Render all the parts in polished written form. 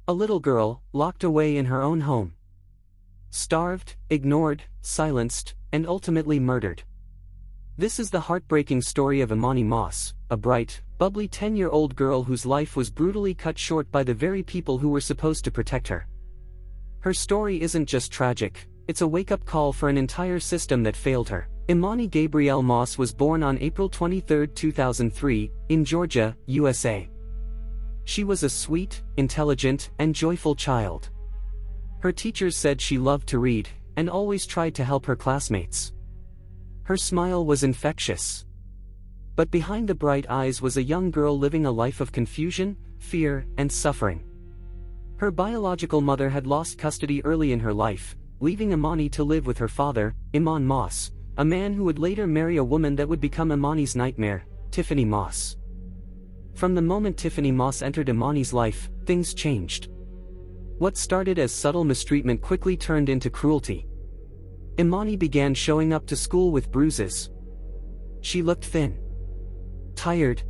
A little girl, locked away in her own home. Starved, ignored, silenced, and ultimately murdered. This is the heartbreaking story of Emani Moss, a bright, bubbly 10-year-old girl whose life was brutally cut short by the very people who were supposed to protect her. Her story isn't just tragic, it's a wake-up call for an entire system that failed her. Emani Gabrielle Moss was born on April 23, 2003, in Georgia, USA. She was a sweet, intelligent, and joyful child. Her teachers said she loved to read, and always tried to help her classmates. Her smile was infectious. But behind the bright eyes was a young girl living a life of confusion, fear, and suffering. Her biological mother had lost custody early in her life, leaving Emani to live with her father, Emani Moss, a man who would later marry a woman that would become Emani's nightmare, Tiffany Moss. From the moment Tiffany Moss entered Emani's life, things changed. What started as subtle mistreatment quickly turned into cruelty. Emani began showing up to school with bruises. She looked thin, tired,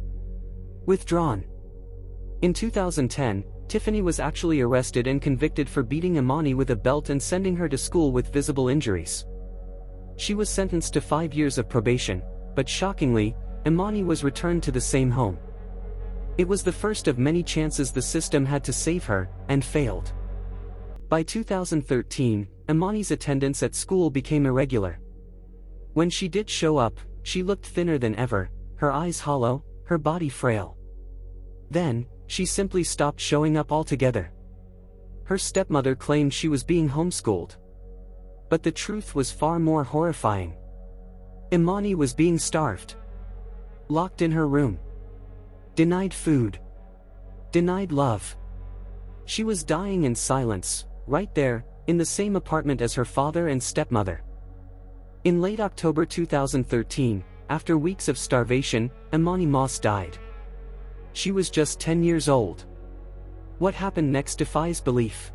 withdrawn. In 2010, Tiffany was actually arrested and convicted for beating Emani with a belt and sending her to school with visible injuries. She was sentenced to 5 years of probation, but shockingly, Emani was returned to the same home. It was the first of many chances the system had to save her, and failed. By 2013, Emani's attendance at school became irregular. When she did show up, she looked thinner than ever, her eyes hollow, her body frail. Then, she simply stopped showing up altogether. Her stepmother claimed she was being homeschooled. But the truth was far more horrifying. Emani was being starved. Locked in her room. Denied food. Denied love. She was dying in silence, right there, in the same apartment as her father and stepmother. In late October 2013, after weeks of starvation, Emani Moss died. She was just 10 years old. What happened next defies belief.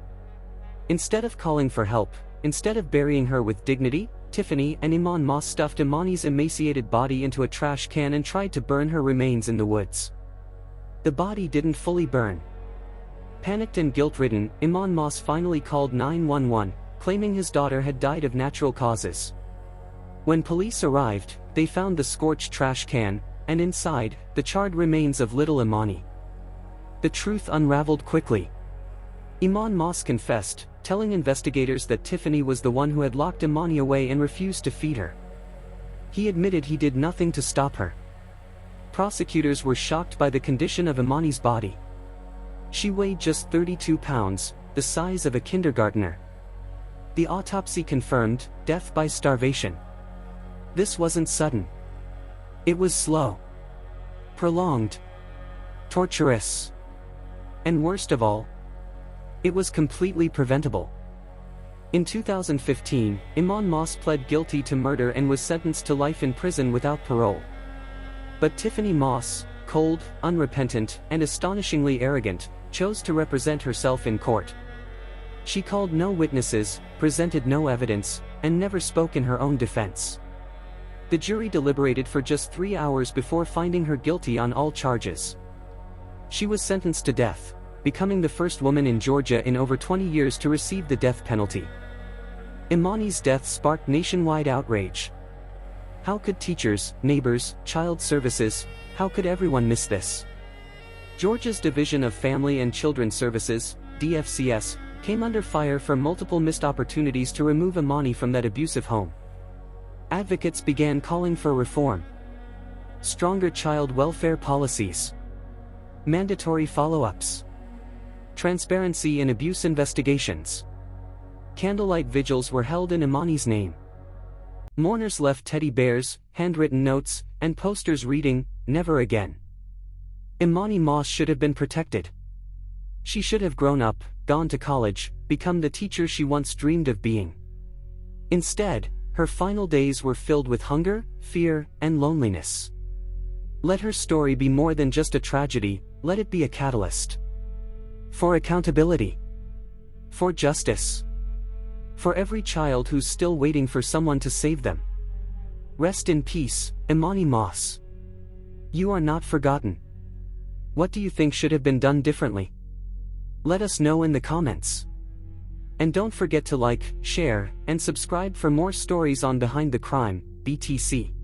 Instead of calling for help, instead of burying her with dignity, Tiffany and Emani Moss stuffed Emani's emaciated body into a trash can and tried to burn her remains in the woods. The body didn't fully burn. Panicked and guilt-ridden, Emani Moss finally called 911, claiming his daughter had died of natural causes. When police arrived, they found the scorched trash can, and inside, the charred remains of little Emani. The truth unraveled quickly. Emani Moss confessed, telling investigators that Tiffany was the one who had locked Emani away and refused to feed her. He admitted he did nothing to stop her. Prosecutors were shocked by the condition of Emani's body. She weighed just 32 pounds, the size of a kindergartner. The autopsy confirmed death by starvation. This wasn't sudden. It was slow, prolonged, torturous, and worst of all, it was completely preventable. In 2015, Emani Moss pled guilty to murder and was sentenced to life in prison without parole. But Tiffany Moss, cold, unrepentant, and astonishingly arrogant, chose to represent herself in court. She called no witnesses, presented no evidence, and never spoke in her own defense. The jury deliberated for just 3 hours before finding her guilty on all charges. She was sentenced to death, becoming the first woman in Georgia in over 20 years to receive the death penalty. Emani's death sparked nationwide outrage. How could teachers, neighbors, child services, how could everyone miss this? Georgia's Division of Family and Children Services, DFCS, came under fire for multiple missed opportunities to remove Emani from that abusive home. Advocates began calling for reform. Stronger child welfare policies. Mandatory follow-ups. Transparency in abuse investigations. Candlelight vigils were held in Emani's name. Mourners left teddy bears, handwritten notes, and posters reading, "Never again." Emani Moss should have been protected. She should have grown up, gone to college, become the teacher she once dreamed of being. Instead, her final days were filled with hunger, fear, and loneliness. Let her story be more than just a tragedy, let it be a catalyst. For accountability. For justice. For every child who's still waiting for someone to save them. Rest in peace, Emani Moss. You are not forgotten. What do you think should have been done differently? Let us know in the comments. And don't forget to like, share, and subscribe for more stories on Behind the Crime, BTC.